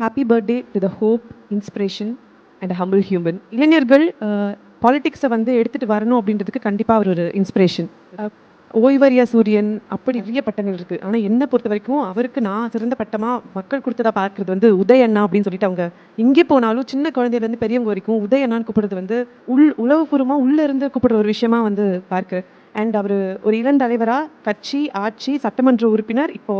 Happy birthday to the hope, inspiration and humble human. இளைஞர்கள் பாலிடிக்ஸை வந்து எடுத்துகிட்டு வரணும் அப்படின்றதுக்கு கண்டிப்பாக அவர் ஒரு இன்ஸ்பிரேஷன். ஓய்வறியா சூரியன் அப்படி நிறைய பட்டங்கள் இருக்குது. ஆனால் என்னை பொறுத்த வரைக்கும் அவருக்கு நான் சிறந்த பட்டமாக மக்கள் கொடுத்ததா பார்க்குறது வந்து உதயண்ணா அப்படின்னு சொல்லிட்டு அவங்க எங்கே போனாலும் சின்ன குழந்தையிலேருந்து பெரியவங்க வரைக்கும் உதயண்ணான்னு கூப்பிடுறது வந்து உளவுபூர்வமாக உள்ளே இருந்து கூப்பிடுற ஒரு விஷயமா வந்து பார்க்குறேன். அண்ட் அவர் ஒரு இளந்தலைவராக கட்சி, ஆட்சி, சட்டமன்ற உறுப்பினர், இப்போ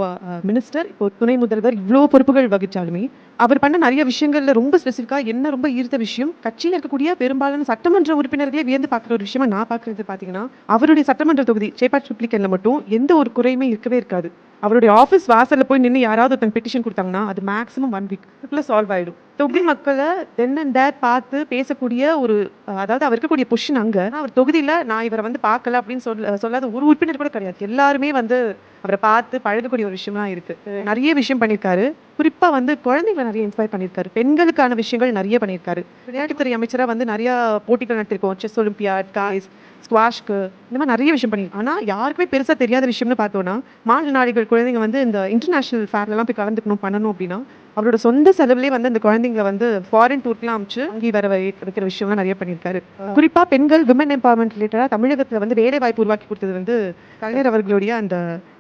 மினிஸ்டர், இப்போ துணை முதல்வர், இவ்வளோ பொறுப்புகள் வகிச்சாலுமே அவர் பண்ண நிறைய விஷயங்கள்ல ரொம்ப ஸ்பெசிஃபிக்காக என்ன ரொம்ப ஈர்த்த விஷயம், கட்சியில் இருக்கக்கூடிய பெரும்பாலான சட்டமன்ற உறுப்பினர்களே வியந்து பார்க்குற ஒரு விஷயமா நான் பார்க்குறது பார்த்தீங்கன்னா, அவருடைய சட்டமன்ற தொகுதி சேப்பாட் ட்ரிப்ளிகேன்ல மட்டும் எந்த ஒரு குறையுமே இருக்கவே இருக்காது. அவருடைய ஆஃபீஸ் வாசலில் போய் நின்று யாராவது ஒருத்தங்க பெட்டிஷன் கொடுத்தாங்கன்னா அது மேக்ஸிமம் 1 வீக்குள்ள சால்வ் ஆகிடும். தொகுதி மக்களை தென் அண்ட் தேர் பார்த்து பேசக்கூடிய ஒரு அதாவது அவர் இருக்கக்கூடிய பொசிஷன் அங்கே அவர் தொகுதியில் நான் இவரை வந்து பார்க்கல அப்படின்னு சொல்லாத ஒரு உறுப்பினர் கூட கிடையாது. எல்லாருமே வந்து அவரை பார்த்து பழகக்கூடிய ஒரு விஷயமா இருக்கு. நிறைய விஷயம் பண்ணியிருக்காரு. குறிப்பாக வந்து குழந்தைங்களை நிறைய இன்ஸ்பயர் பண்ணியிருக்காரு. பெண்களுக்கான விஷயங்கள் நிறைய பண்ணியிருக்காரு. விளையாட்டுத்துறை அமைச்சராக வந்து நிறைய போட்டிகள் நடத்திருக்கோம். செஸ் ஒலிம்பியாட், காய்ஸ், ஸ்குவாஷ்க்கு, இந்த மாதிரி நிறைய விஷயம் பண்ணியிருக்கோம். ஆனால் யாருக்குமே பெருசாக தெரியாத விஷயம்னு பார்த்தோன்னா, மாற்றுத்திறனாளிகள் குழந்தைங்க வந்து இந்த இன்டர்நேஷனல் ஃபேர்லாம் போய் கலந்துக்கணும் பண்ணணும் அப்படின்னா அவரோட சொந்த செலவுலேயே வந்து அந்த குழந்தைங்களை வந்து ஃபாரின் டூர்க்குலாம் அமிச்சு அங்கே வர வைக்கிற விஷயம்லாம் நிறைய பண்ணியிருக்காரு. குறிப்பாக பெண்கள் விமன் எம்பவர்மெண்ட் ரிலேட்டடாக தமிழகத்தில் வந்து வேலை வாய்ப்பு உருவாக்கி கொடுத்தது வந்து கலைஞர் அவர்களுடைய அந்த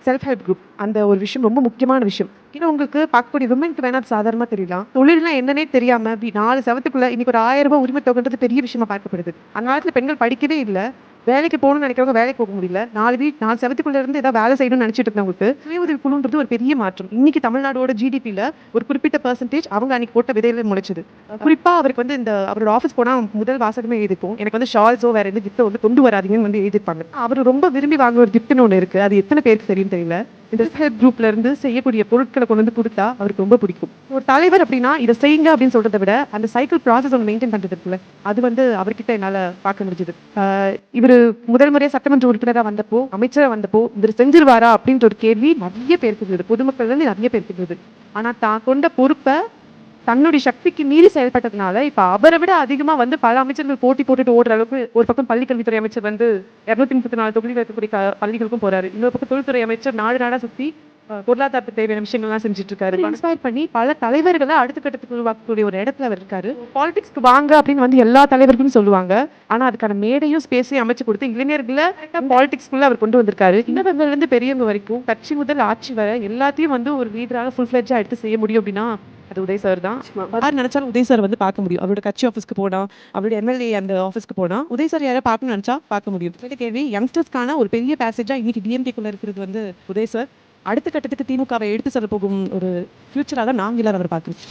செல்ஃப் ஹெல்ப் குரூப். அந்த ஒரு விஷயம் ரொம்ப முக்கியமான விஷயம். ஏன்னா உங்களுக்கு பார்க்கக்கூடிய விமனுக்கு வேணா சாதாரணமாக தெரியலாம். தொழில்னா என்னன்னே தெரியாம 4 செவத்துக்குள்ள இன்னைக்கு ஒரு 1000 ரூபாய் உரிமை தொகைன்றது பெரிய விஷயமா பார்க்கப்படுது. அந்த காலத்தில் பெண்கள் படிக்கவே இல்லை. வேலைக்கு போகணும்னு நினைக்கிறவங்க வேலைக்கு போக முடியல. 4 செவத்துக்குள்ள இருந்து ஏதாவது வேலை செய்யணும்னு நினைச்சிட்டு இருந்தவங்களுக்கு சுய உதவி குழுன்றது ஒரு பெரிய மாற்றம். இன்னைக்கு தமிழ்நாடோட ஜிடிபியில் ஒரு குறிப்பிட்ட பெர்சன்டேஜ் அவங்க அன்னைக்கு போட்ட விதையில முளைச்சது. குறிப்பா அவருக்கு வந்து இந்த அவரோட ஆஃபீஸ் போனா முதல் வாசகமே எழுதிப்போம், எனக்கு வந்து ஷால்ஸோ வேற எந்த கிஃப்ட்டோ வந்து கொண்டு வராதீங்கன்னு வந்து எழுதிருப்பாங்க. அவர் ரொம்ப விரும்பி வாங்குற ஒரு கிஃப்ட்னு ஒன்று இருக்கு. அது எத்தனை பேருக்கு தெரியும் தெரியல. இந்த ஹெல்ப் குரூப்ல இருந்து செய்யக்கூடிய பொருட்களை கொண்டு வந்து கொடுத்தா அவருக்கு ரொம்ப பிடிக்கும். ஒரு தலைவர் அப்படின்னா இதை செய்யுங்க அப்படின்னு சொல்றதை விட அந்த சைக்கிள் ப்ராசஸ் ஒன்று மெயின்டைன் பண்றது இருக்குல்ல, அது வந்து அவர்கிட்ட என்னால பார்க்க முடிஞ்சது. இவர் முதல் முறையாக சட்டமன்ற உறுப்பினராக வந்தப்போ, அமைச்சராக வந்தப்போ இவர் செஞ்சிருவாரா அப்படின்ற ஒரு கேள்வி நிறைய பேருக்கு இருந்தது. பொதுமக்கள் வந்து நிறைய பேருக்கு இருந்தது. ஆனா தான் கொண்ட பொறுப்பை தன்னுடைய சக்திக்கு மீறி செயல்பட்டதுனால இப்ப அவரை விட அதிகமா வந்து பல அமைச்சர்கள் போட்டி போட்டுட்டு ஓடுற அளவுக்கு ஒரு பக்கம் பள்ளிக்கல்வித்துறை அமைச்சர் வந்து 234 தொகுதியில் இருக்கக்கூடிய பள்ளிகளுக்கும் போறாரு. இன்னொரு பக்கம் தொழில்துறை அமைச்சர் நாடு நாடா சுத்தி பொருளாதாரத்துக்கு தேவையான விஷயங்கள்லாம் செஞ்சுட்டு இருக்காரு. இன்ஸ்பயர் பண்ணி பல தலைவர்களை அடுத்த கட்டத்துக்கு உருவாக்கக்கூடிய ஒரு இடத்துல அவர் இருக்காரு. பாலிடிக்ஸ்க்கு வாங்க அப்படின்னு வந்து எல்லா தலைவர்களும் சொல்லுவாங்க. ஆனா அதுக்கான மேடையும் ஸ்பேஸையும் அமைச்சு கொடுத்து இளைஞர்களை பாலிடிக்ஸ்குள்ள அவர் கொண்டு வந்திருக்காரு. சின்னவங்கல இருந்து பெரியவங்க வரைக்கும் கட்சி முதல் ஆட்சி வரை எல்லாத்தையும் வந்து ஒரு லீடராக ஃபுல் ஃபிளெட்ஜா எடுத்து செய்ய முடியும் அப்படின்னா அது உதய் சார் தான். யார் நினைச்சாலும் உதய் சார் வந்து பார்க்க முடியும். அவரோட கட்சி ஆஃபீஸ்க்கு போனா, அவரோட எம்எல்ஏ அந்த ஆஃபீஸ்க்கு போனா உதய் சார் யாரை பார்க்கணும்னு நினைச்சா பார்க்க முடியும். கேள்வி யங்ஸ்டர்ஸ்க்கான ஒரு பெரிய பேசேஜா இன்னைக்கு டிஎம்கேக்குள்ள இருக்கிறது வந்து உதய் சார். அடுத்த கட்டத்துக்கு திமுகவை எடுத்து செல்ல போகும் ஒரு ஃபியூச்சராக தான் நாங்கள் எல்லாரும் அவர் பார்க்கணும்.